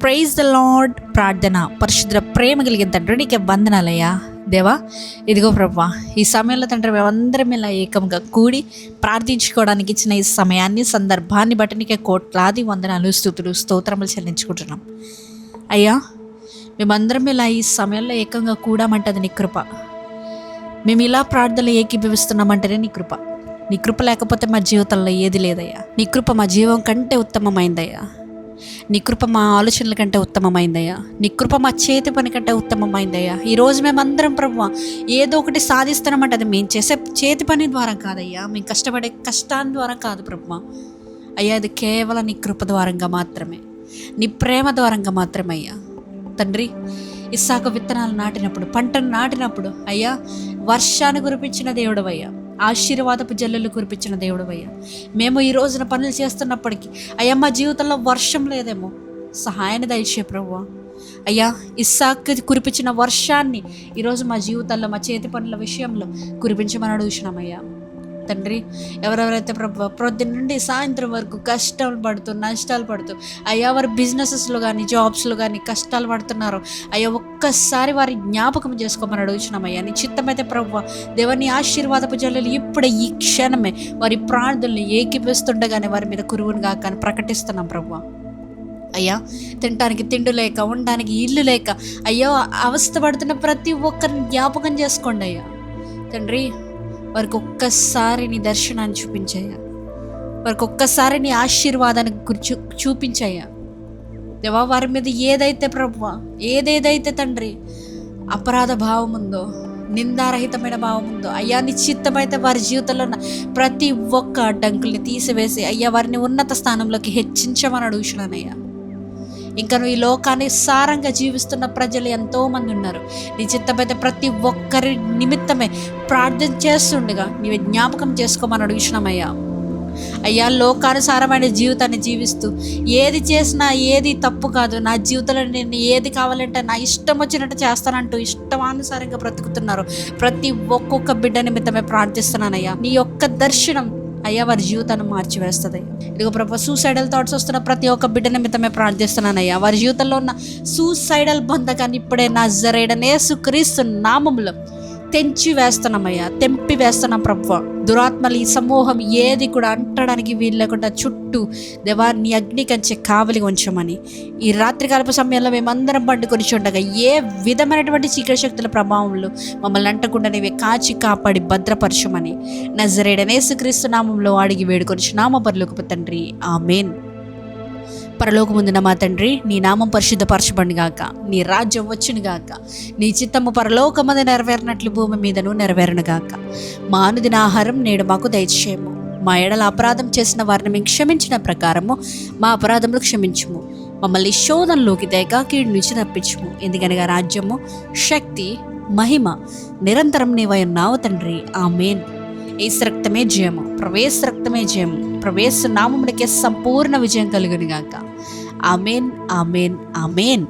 Praise the lord. ప్రార్థన. పరిశుద్ధ ప్రేమ కలిగిన తండ్రి నీకే వందనాలయ్యా. దేవా, ఇదిగో ప్రభా, ఈ సమయంలో తండ్రి మేమందరం ఇలా ఏకంగా కూడి ప్రార్థించుకోవడానికి ఇచ్చిన ఈ సమయాన్ని, సందర్భాన్ని బట్టి నీకే కోట్లాది వందనాలు, స్తుతులు, స్తోత్రములు చెల్లించుకుంటున్నాం అయ్యా. మేమందరం ఇలా ఈ సమయంలో ఏకంగా కూడామంటది నీ కృప. మేము ఇలా ప్రార్థనలు ఏకీభవిస్తున్నామంటేనే నీ కృప. నీ కృప లేకపోతే మా జీవితంలో ఏది లేదయ్యా. నీ కృప మా జీవం కంటే ఉత్తమమైందయ్యా. నీ కృప మా ఆలోచనల కంటే ఉత్తమమైందయ్యా. నీ కృప మా చేతి పని కంటే ఉత్తమమైందయ్యా. ఈరోజు మేమందరం ప్రభువా ఏదో ఒకటి సాధిస్తున్నామంటే అది మేము చేసే చేతి పని ద్వారా కాదయ్యా, మేము కష్టపడే కష్టాన్ని ద్వారా కాదు ప్రభువా. అయ్యా, అది కేవలం నీ కృప ద్వారంగా మాత్రమే, నీ ప్రేమ ద్వారంగా మాత్రమే అయ్యా. తండ్రి, ఇస్సాకు విత్తనాలు నాటినప్పుడు, పంటను నాటినప్పుడు అయ్యా వర్షాన్ని కురిపించిన దేవుడవయ్యా, ఆశీర్వాదపు జల్లులు కురిపించిన దేవుడవయ్యా. మేము ఈ రోజున పనులు చేస్తున్నప్పటికీ అయ్యా మా జీవితంలో వర్షం లేదేమో, సహాయాన్ని దయచే ప్రభువా. అయ్యా, ఇస్సాకు కురిపించిన వర్షాన్ని ఈరోజు మా జీవితాల్లో, మా చేతి పనుల విషయంలో కురిపించమని అడుగుతున్నామయ్యా. తండ్రి, ఎవరెవరైతే ప్రభు పొద్దున్న నుండి సాయంత్రం వరకు కష్టాలు పడుతూ, నష్టాలు పడుతూ అయ్యా వారి బిజినెసెస్లో కానీ, జాబ్స్లో కానీ కష్టాలు పడుతున్నారో అయ్యా ఒక్కసారి వారి జ్ఞాపకం చేసుకోమని అడుగుతున్నామయ్యా. నీ చిత్తమైతే ప్రభు దేవుని ఆశీర్వాదపు జల్లులు ఇప్పుడే ఈ క్షణమే వారి ప్రార్థనలు ఏకీపిస్తుండగానే వారి మీద కురువును కాకని ప్రకటిస్తున్నాం ప్రభు. అయ్యా, తినడానికి తిండి లేక, ఉండడానికి ఇల్లు లేక అయ్యో అవస్థపడుతున్న ప్రతి ఒక్కరిని జ్ఞాపకం చేసుకోండి అయ్యా. తండ్రి, వారికి ఒక్కసారి నీ దర్శనాన్ని చూపించయ్యా. వారికి ఒక్కసారి నీ ఆశీర్వాదాన్ని చూపించయ్యా. దేవా, వారి మీద ఏదైతే ప్రభువా, ఏదేదైతే తండ్రి అపరాధ భావం ఉందో, నిందారహితమైన భావం ఉందో అయ్యా, నీ చిత్తమైతే వారి జీవితంలో ఉన్న ప్రతి ఒక్క అడ్డంకుల్ని తీసివేసి అయ్యా వారిని ఉన్నత స్థానంలోకి హెచ్చించమని అడుగుతున్నానయ్యా. ఇంకా నువ్వు ఈ లోకాన్ని సారంగా జీవిస్తున్న ప్రజలు ఎంతోమంది ఉన్నారు. నీ చిత్తమైతే ప్రతి ఒక్కరి నిమిత్తమే ప్రార్థన చేస్తుండగా నీవు జ్ఞాపకం చేసుకోమని అడుగుతున్నామయ్యా. అయ్యా, లోకానుసారమైన జీవితాన్ని జీవిస్తూ ఏది చేసినా ఏది తప్పు కాదు, నా జీవితంలో నేను ఏది కావాలంటే నా ఇష్టం వచ్చినట్టు చేస్తానంటూ ఇష్టమానుసారంగా బ్రతుకుతున్నారు ప్రతి ఒక్కొక్క బిడ్డ నిమిత్తమే ప్రార్థిస్తున్నానయ్యా. నీ యొక్క దర్శనం అయ్యా వారి జీవితాన్ని మార్చివేస్తుంది. ఇదిగో ప్రభు, సూసైడల్ థాట్స్ వస్తున్న ప్రతి ఒక్క బిడ్డ నిమిత్తమే ప్రార్థిస్తున్నానయ్యా. వారి జీవితంలో ఉన్న సూసైడల్ బంధకాన్ని ఇప్పుడే నజరేయుడైన యేసుక్రీస్తు నామములో తెంచి వేస్తున్నామయ్యా, తెంపి వేస్తున్నాం ప్రభు. దురాత్మలు ఈ సమూహం ఏది కూడా అంటడానికి వీలు లేకుండా చుట్టూ దేవా నీ అగ్ని కంచె కావలి ఉంచమని ఈ రాత్రికాలపు సమయంలో మేమందరం పండుకొని చూడగా ఏ విధమైనటువంటి చీకటి శక్తుల ప్రభావంలో మమ్మల్ని అంటకుండా నీవే కాచి కాపాడి భద్రపరచమని నజరేయుడైన యేసుక్రీస్తు నామంలో అడిగి వేడుకొనిచున్నాము పరలోకపు తండ్రి, ఆమేన్. పరలోకముందున మా తండ్రి, నీ నామం పరిశుద్ధపరచబడును గాక, నీ రాజ్యం వచ్చును గాక, నీ చిత్తము పరలోకమందు నెరవేరినట్లు భూమి మీదను నెరవేరును గాక. మా అనుదిన ఆహారం నేడు మాకు దయచేయము. మా ఎడల అపరాధం చేసిన వారిని మేము క్షమించిన ప్రకారము మా అపరాధములు క్షమించుము. మమ్మల్ని శోధనలోకి తేక కీడు నుంచి తప్పించుము. ఎందుకనగా రాజ్యము, శక్తి, మహిమ నిరంతరం నీవై ఉన్నావు తండ్రి, ఆమేన్. యేసు రక్తమే జయము, ప్రవేశ రక్తమే జయము, ప్రవేశ నామమునికే సంపూర్ణ విజయం కలుగును గాక. ఆమేన్, ఆమేన్, ఆమేన్.